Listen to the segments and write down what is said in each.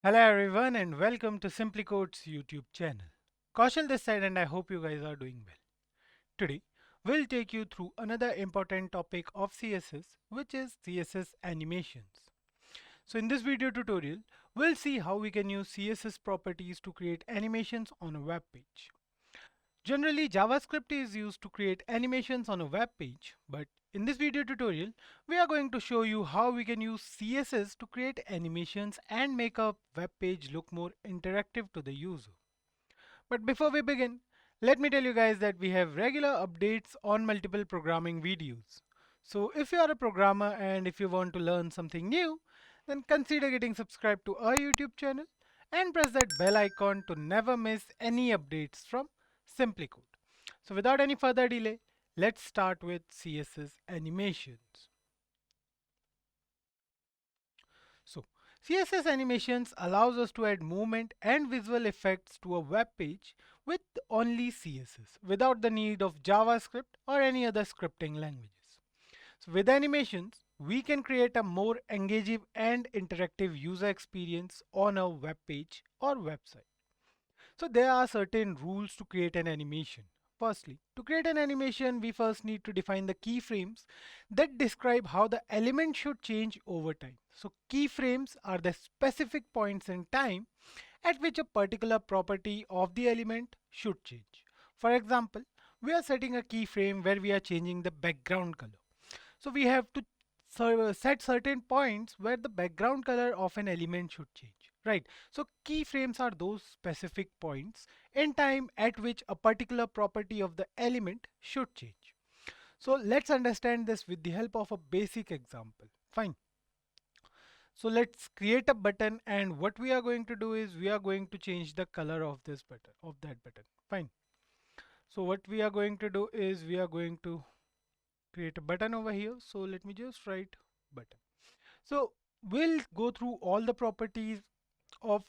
Hello everyone and welcome to SimpliCode's YouTube channel. Kaushal this side and I hope you guys are doing well. Today we'll take you through another important topic of CSS, which is CSS animations. So in this video tutorial we'll see how we can use CSS properties to create animations on a web page. Generally, JavaScript is used to create animations on a web page, but in this video tutorial, we are going to show you how we can use CSS to create animations and make a web page look more interactive to the user. But before we begin, let me tell you guys that we have regular updates on multiple programming videos. So if you are a programmer and if you want to learn something new, then consider getting subscribed to our YouTube channel and press that bell icon to never miss any updates from SimpliCode. So without any further delay, let's start with CSS animations. So CSS animations allows us to add movement and visual effects to a web page with only CSS without the need of JavaScript or any other scripting languages. So with animations, we can create a more engaging and interactive user experience on a web page or website. So there are certain rules to create an animation. Firstly, to create an animation, we first need to define the keyframes that describe how the element should change over time. So keyframes are the specific points in time at which a particular property of the element should change. For example, we are setting a keyframe where we are changing the background color. So we have to set certain points where the background color of an element should change, right? So keyframes are those specific points in time at which a particular property of the element should change. So let's understand this with the help of a basic example. Fine. So let's create a button, and what we are going to do is we are going to change the color of this button, of that button. Fine. So what we are going to do is we are going to create a button over here. So let me just write button. So we'll go through all the properties of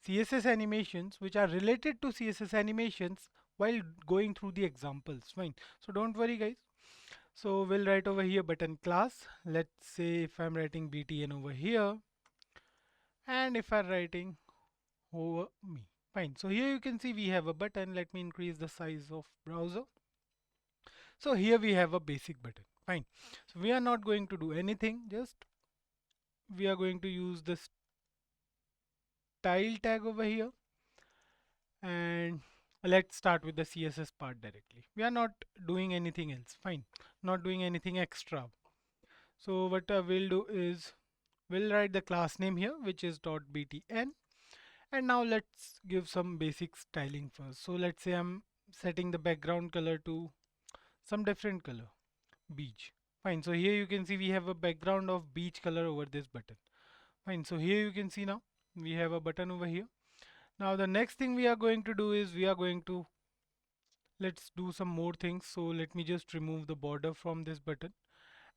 CSS animations which are related to CSS animations while going through the examples. Fine. So don't worry guys. So we'll write over here button class. Let's say if I'm writing btn over here and if I'm writing over me. Fine. So here you can see we have a button. Let me increase the size of browser. So here we have a basic button. Fine. So we are not going to do anything. Just we are going to use this style tag over here, and let's start with the CSS part directly. We are not doing anything else. Fine. Not doing anything extra. So what we'll do is we'll write the class name here, which is .btn. And now let's give some basic styling first. So let's say I'm setting the background color to some different color, beige. Fine. So here you can see we have a background of beige color over this button. Fine. So here you can see now we have a button over here. Now the next thing we are going to do is we are going to let's do some more things. So let me just remove the border from this button,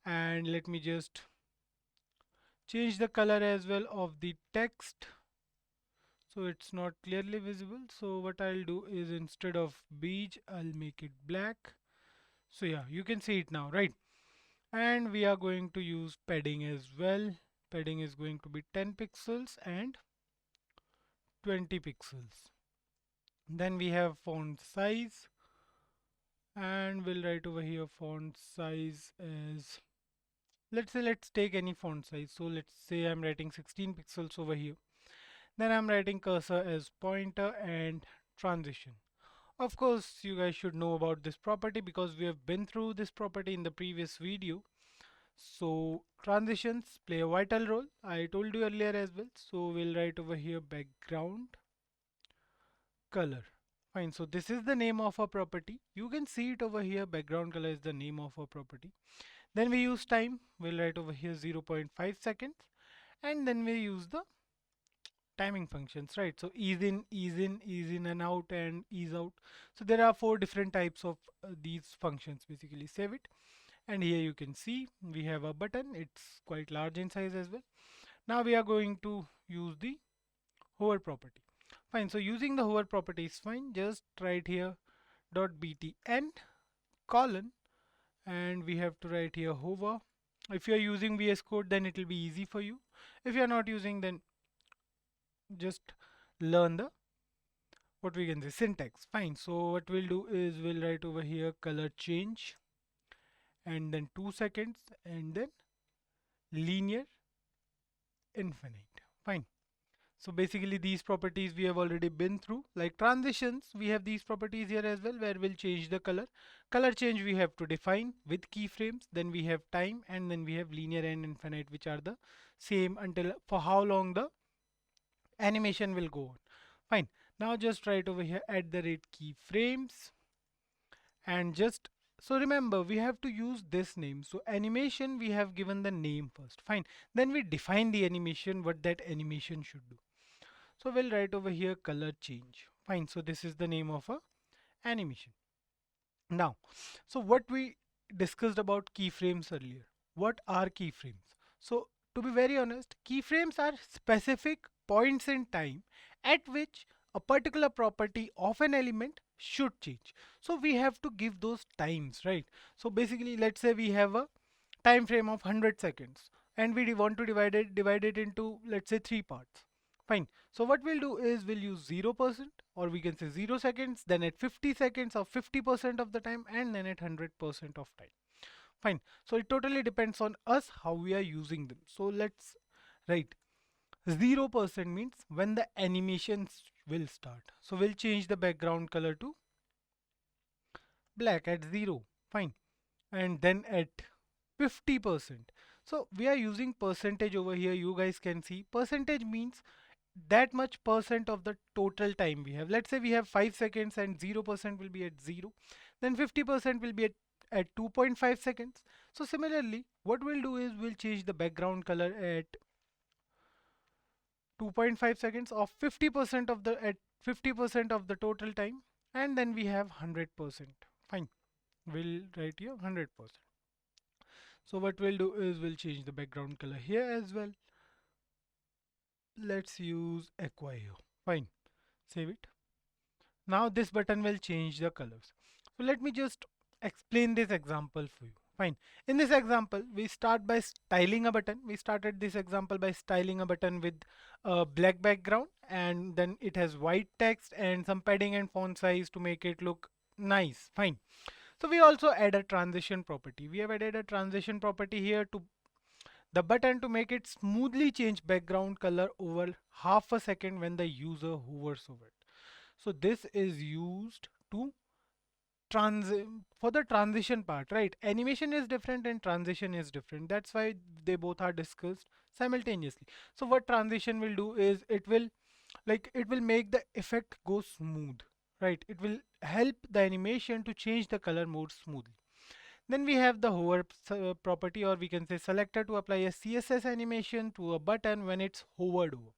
and let me just change the color as well of the text so it's not clearly visible. So what I'll do is instead of beige I'll make it black. So yeah, you can see it now, right? And we are going to use padding as well. Padding is going to be 10 pixels and 20 pixels. Then we have font size, and we'll write over here font size as, let's take any font size. So let's say I'm writing 16 pixels over here. Then I'm writing cursor as pointer and transition. Of course, you guys should know about this property because we have been through this property in the previous video. So transitions play a vital role. I told you earlier as well. So we'll write over here background color. Fine. So this is the name of our property. You can see it over here. Background color is the name of our property. Then we use time. We'll write over here 0.5 seconds. And then we use the timing functions, right? So ease in, ease in and out, and ease out. So there are 4 different types of these functions. Basically save it. And here you can see we have a button. It's quite large in size as well. Now we are going to use the hover property. Fine. So using the hover property is fine. Just write here .btn colon, and we have to write here hover. If you are using VS Code, then it will be easy for you. If you are not using, then just learn the what we can say syntax. Fine. So what we'll do is we'll write over here color change and then 2 seconds and then linear infinite. Fine. So basically these properties we have already been through. Like transitions, we have these properties here as well where we'll change the color. Color change we have to define with keyframes. Then we have time and then we have linear and infinite, which are the same until for how long the animation will go on. Fine. Now just write over here at the rate keyframes and just so remember we have to use this name. So animation we have given the name first. Fine. Then we define the animation, what that animation should do. So we'll write over here color change. Fine. So this is the name of a animation. Now, so what we discussed about keyframes earlier. What are keyframes? So to be very honest, keyframes are specific points in time at which a particular property of an element should change. So we have to give those times, right? So basically, let's say we have a time frame of 100 seconds and we want to divide it into, let's say, 3 parts. Fine. So what we'll do is we'll use 0% or we can say 0 seconds, then at 50 seconds or 50% of the time, and then at 100% of time. Fine. So it totally depends on us how we are using them. So let's write 0% means when the animations will start. So we'll change the background color to black at 0. Fine. And then at 50%. So we are using percentage over here. You guys can see percentage means that much percent of the total time we have. Let's say we have 5 seconds and 0% will be at 0. Then 50% will be at 2.5 seconds. So similarly, what we'll do is we'll change the background color at 2.5 seconds of 50% of the at 50% of the total time, and then we have 100%. Fine. We'll write here 100%. So what we'll do is we'll change the background color here as well. Let's use aqua here. Fine. Save it. Now this button will change the colors. So let me just explain this example for you. Fine. In this example, we start by styling a button. We started this example by styling a button with a black background and then it has white text and some padding and font size to make it look nice. Fine. So we also add a transition property. We have added a transition property here to the button to make it smoothly change background color over half a second when the user hovers over it. So this is used to for the transition part, right? Animation is different and transition is different. That's why they both are discussed simultaneously. So what transition will do is it will make the effect go smooth, right? It will help the animation to change the color more smoothly. Then we have the hover property, or we can say selector, to apply a CSS animation to a button when it's hovered over.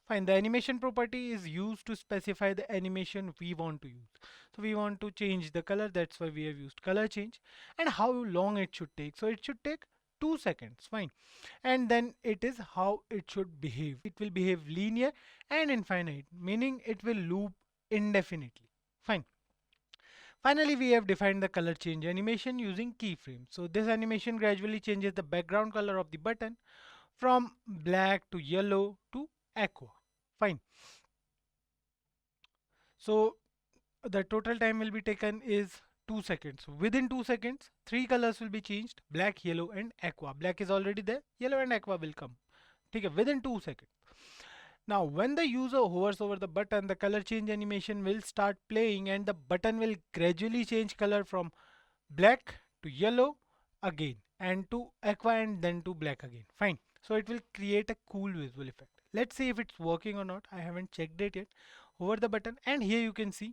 Fine, the animation property is used to specify the animation we want to use. So we want to change the color, that's why we have used color change, and how long it should take. So it should take 2 seconds, fine. And then it is how it should behave. It will behave linear and infinite, meaning it will loop indefinitely. Fine. Finally, we have defined the color change animation using keyframes. So this animation gradually changes the background color of the button from black to yellow to aqua. Fine. So the total time will be taken is 2 seconds. Within 2 seconds, 3 colors will be changed: black, yellow and aqua. Black is already there, yellow and aqua will come. Okay, within 2 seconds. Now, when the user hovers over the button, the color change animation will start playing and the button will gradually change color from black to yellow again and to aqua and then to black again. Fine. So it will create a cool visual effect. Let's see if it's working or not. I haven't checked it yet. Hover the button and here you can see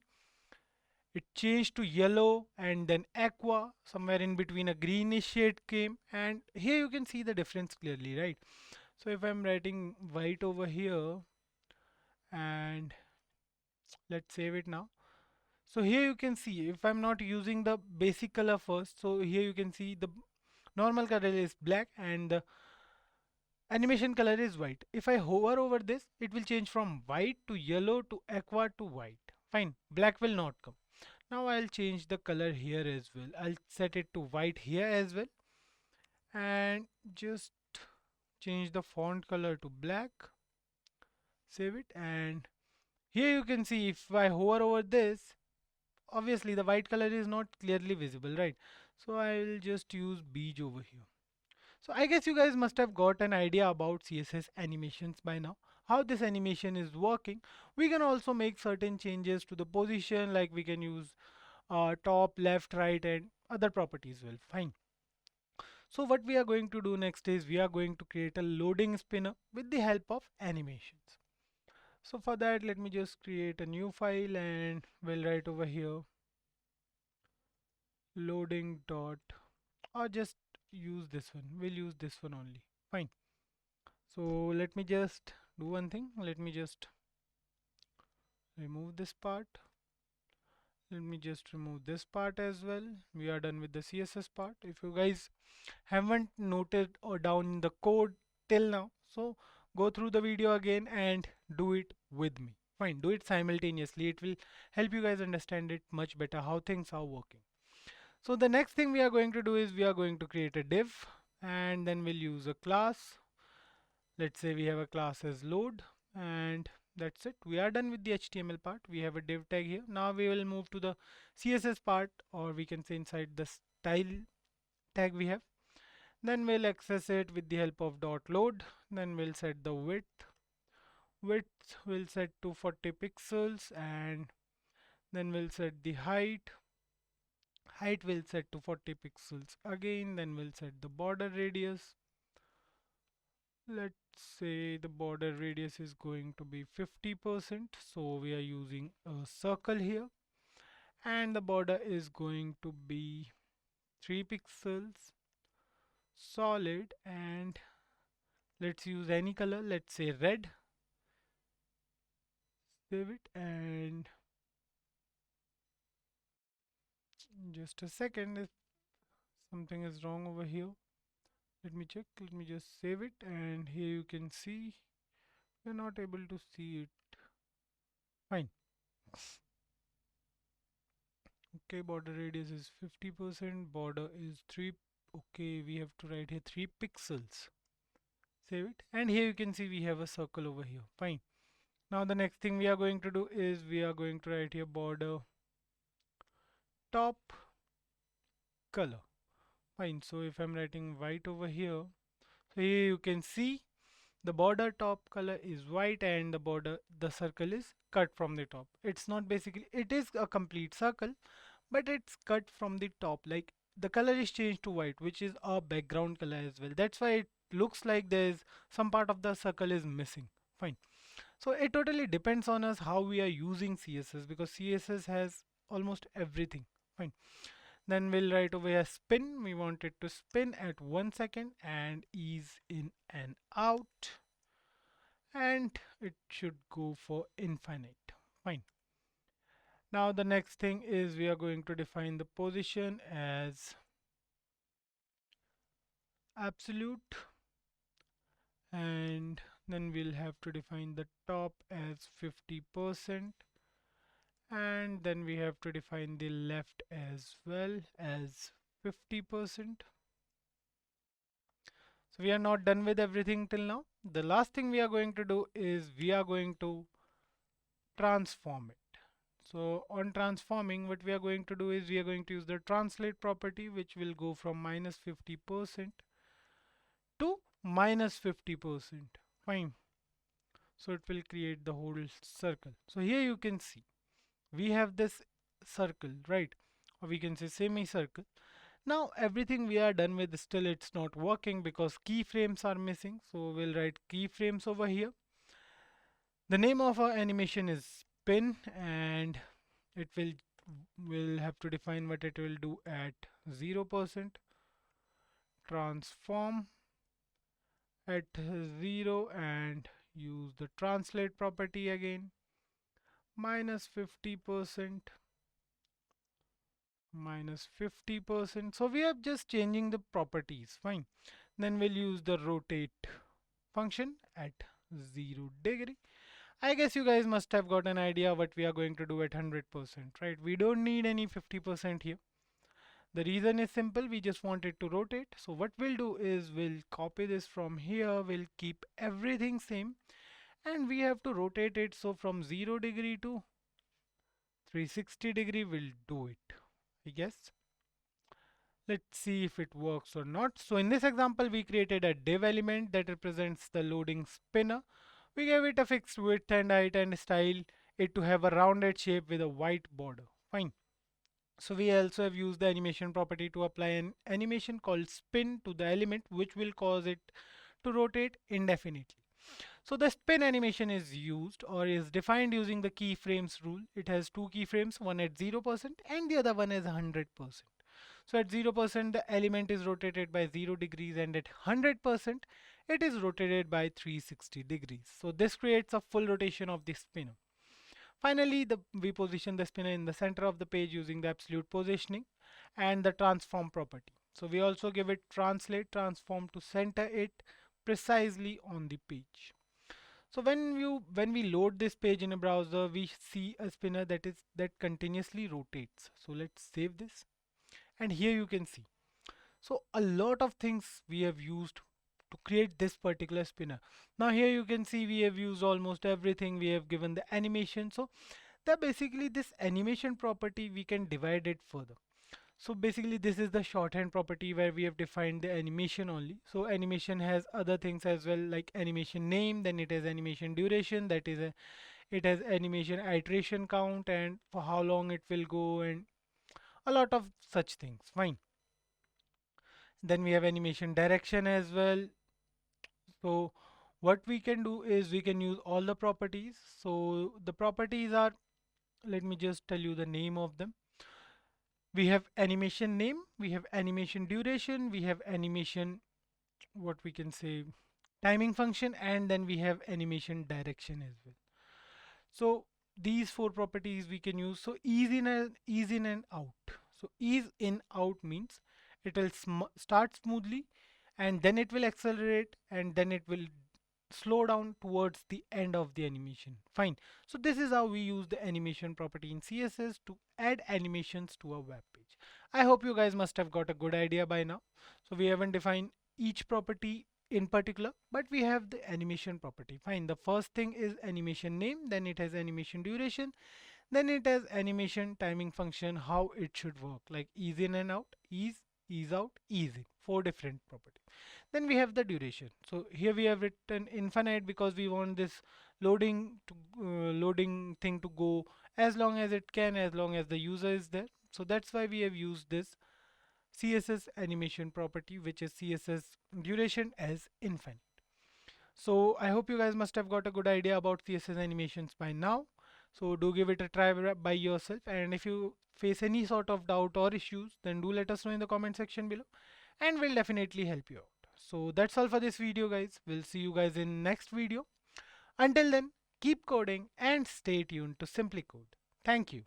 it changed to yellow and then aqua. Somewhere in between a greenish shade came, and here you can see the difference clearly, right? So if I'm writing white over here and let's save it now. So here you can see if I'm not using the basic color first, so here you can see the normal color is black and the animation color is white. If I hover over this, it will change from white to yellow to aqua to white. Fine, black will not come. Now I'll change the color here as well. I'll set it to white here as well and just change the font color to black. Save it, and here you can see if I hover over this, obviously the white color is not clearly visible, right? So I will just use beige over here. So I guess you guys must have got an idea about CSS animations by now, how this animation is working. We can also make certain changes to the position, like we can use top, left, right, and other properties. Well, fine. So what we are going to do next is we are going to create a loading spinner with the help of animations. So for that, let me just create a new file and we'll write over here loading dot, or just use this one. We'll use this one only. Fine. So let me just do one thing. Let me just remove this part. Let me just remove this part as well. We are done with the CSS part. If you guys haven't noted or down the code till now, so go through the video again and do it with me. Fine, do it simultaneously. It will help you guys understand it much better how things are working. So the next thing we are going to do is we are going to create a div, and then we'll use a class. Let's say we have a class as load, and that's it. We are done with the HTML part. We have a div tag here. Now we will move to the CSS part, or we can say inside the style tag we have. Then we'll access it with the help of dot load. Then we'll set the width. Width will set to 40 pixels, and then we'll set the height. Height will set to 40 pixels again. Then we'll set the border radius. Let's say the border radius is going to be 50%. So we are using a circle here, and the border is going to be 3 pixels solid, and let's use any color. Let's say red. Save it, and just a second, if something is wrong over here, let me check. Let me just save it, and here you can see we're not able to see it. Fine. Okay, border radius is 50%, border is 3. Okay, we have to write here 3 pixels. Save it, and here you can see we have a circle over here. Fine. Now the next thing we are going to do is we are going to write here border top color. Fine. So if I'm writing white over here, so here you can see the border top color is white, and the circle is cut from the top. It's not basically, it is a complete circle, but it's cut from the top. Like the color is changed to white, which is a background color as well. That's why it looks like there's some part of the circle is missing. Fine. So it totally depends on us how we are using CSS, because CSS has almost everything. Fine. Then we'll write over here spin. We want it to spin at 1 second and ease in and out. And it should go for infinite. Fine. Now the next thing is we are going to define the position as absolute, and then we'll have to define the top as 50%, and then we have to define the left as well as 50%. So we are not done with everything till now. The last thing we are going to do is we are going to transform it. So on transforming, what we are going to do is we are going to use the translate property, which will go from minus 50% to minus 50%. Fine. So it will create the whole circle. So here you can see we have this circle, right? Or we can say semicircle. Now everything we are done with, still it's not working because keyframes are missing. So we'll write keyframes over here. The name of our animation is spin, and it will have to define what it will do at 0%, transform at 0, and use the translate property again, minus 50%, minus 50%. So we are just changing the properties. Fine. Then we'll use the rotate function at 0 degree. I guess you guys must have got an idea what we are going to do at 100%, right? We don't need any 50% here. The reason is simple, we just want it to rotate. So what we'll do is we'll copy this from here, we'll keep everything same, and we have to rotate it. So from 0 degree to 360 degree will do it, I guess. Let's see if it works or not. So in this example, we created a div element that represents the loading spinner. We gave it a fixed width and height and style it to have a rounded shape with a white border. Fine. So we also have used the animation property to apply an animation called spin to the element, which will cause it to rotate indefinitely. So the spin animation is used or is defined using the keyframes rule. It has two keyframes, one at 0% and the other one is 100%. So at 0% the element is rotated by 0 degrees and at 100% it is rotated by 360 degrees. So this creates a full rotation of the spinner. Finally, we position the spinner in the center of the page using the absolute positioning and the transform property. So we also give it translate transform to center it precisely on the page. So when we load this page in a browser, we see a spinner that continuously rotates. So let's save this, and here you can see. So a lot of things we have used to create this particular spinner. Now here you can see we have used almost everything. We have given the animation. So that basically this animation property we can divide it further. So basically this is the shorthand property where we have defined the animation only. So animation has other things as well, like animation name, then it has animation duration, that is it has animation iteration count and for how long it will go and a lot of such things. Fine. Then we have animation direction as well. So what we can do is we can use all the properties. So the properties are, let me just tell you the name of them. We have animation name, we have animation duration, we have animation, what we can say, timing function, and then we have animation direction as well. So these four properties we can use. So ease in and out. So ease in out means it will start smoothly and then it will accelerate and then it will slow down towards the end of the animation. Fine. So this is how we use the animation property in CSS to add animations to a web page. I hope you guys must have got a good idea by now. So we haven't defined each property in particular, but we have the animation property. Fine. The first thing is animation name, then it has animation duration, then it has animation timing function, how it should work, like ease in and out, ease out, ease in, four different properties. Then we have the duration. So here we have written infinite because we want this loading thing to go as long as it can, as long as the user is there. So that's why we have used this CSS animation property, which is CSS duration as infinite. So I hope you guys must have got a good idea about CSS animations by now. So do give it a try by yourself, and if you face any sort of doubt or issues, then do let us know in the comment section below and we'll definitely help you out. So that's all for this video, guys. We'll see you guys in next video. Until then, keep coding and stay tuned to SimpliCode. Thank you.